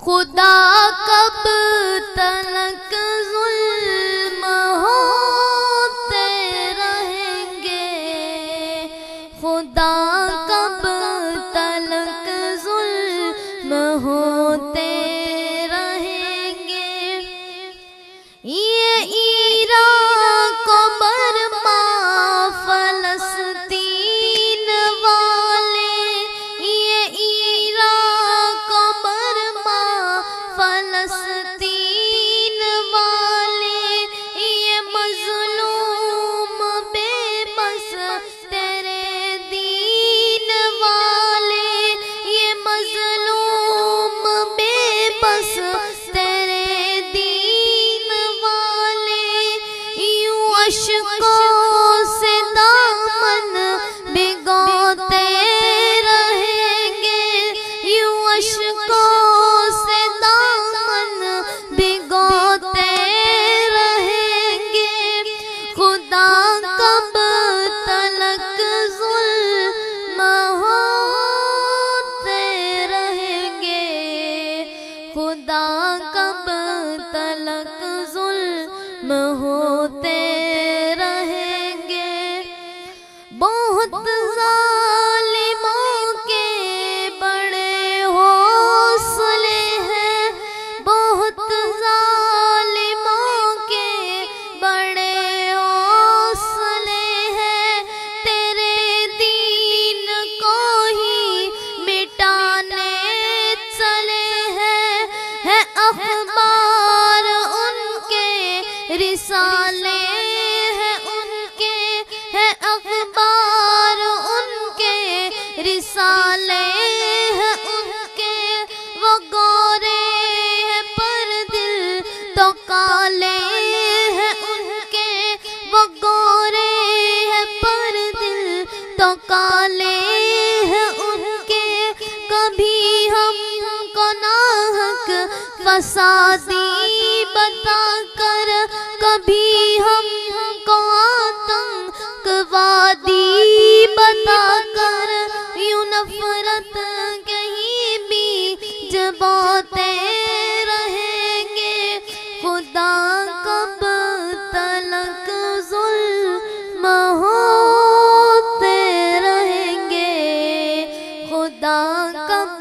خدا کب تلک ظلم ہوتے رہیں گے، خدا کب تلک ظلم ہوتے رہیں گے۔ یہ عراق و برما فلسطین والے، یہ عراق و برما فلسطین والے، یہ مظلوم بے بس تیرے دین والے، یہ مظلوم بے بس تیرے دین والے، یوں اشکوں سے دامن بھگوتے رہیں گے، یوں اشکوں سے دامن بھگوتے رہیں گے۔ خدا کب تلک ظلم ہوتے رہیں گے، خدا کب تلک ظلم ہوتے رہیں گے۔ بہت ظالموں کے بڑے حوصلے ہیں، بہت ظالموں کے بڑے حوصلے ہیں، تیرے دین کو ہی مٹانے چلے ہیں۔ ہے اخبار ان کے رسالے ہیں ان کے، ہے اخبار ان کے رسالے ہیں ان کے، وہ گورے ہیں پر دل تو کالے ہیں ان کے، وہ گورے ہیں پر دل تو کالے ہیں ان کے۔ کبھی ہم کو ناحق فسادی بتا کر، کبھی ہم کو آتنک وادی بتا کر، یوں نفرت کہیں بھی جبوتے رہیں گے۔ خدا کب تلک ظلم ہوتے رہیں گے، خدا کب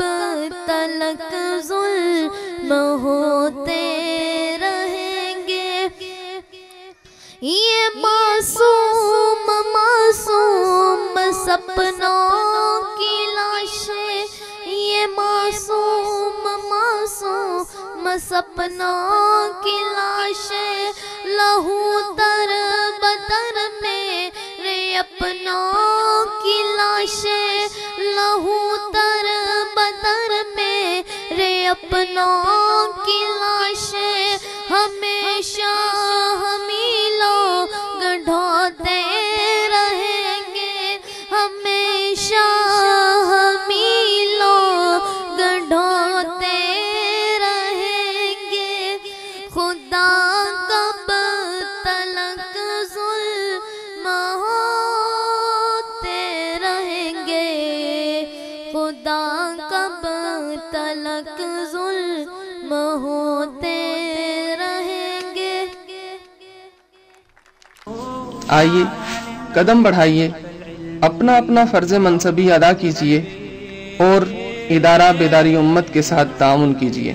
تلک ظلم ہوتے رہیں گے۔ یہ معصوم معصوم سپنوں کی لاشیں، یہ معصوم معصوم سپنوں کی لاشیں، لہو تر بتر میرے اپنوں کی لاشیں، لہو تر بتر میرے اپنوں کی لاشیں، ہمیشہ ہمیں لوگ ڈھوتے رہیں گے، ہمیشہ ہمیں لوگ ڈھوتے رہیں گے۔ خدا کب تلک ظلم ہوتے رہیں گے، خدا کب تلک ظلم ہوتے رہیں گے۔ آئیے قدم بڑھائیے، اپنا اپنا فرض منصبی ادا کیجیے اور ادارہ بیداری امت کے ساتھ تعاون کیجیے۔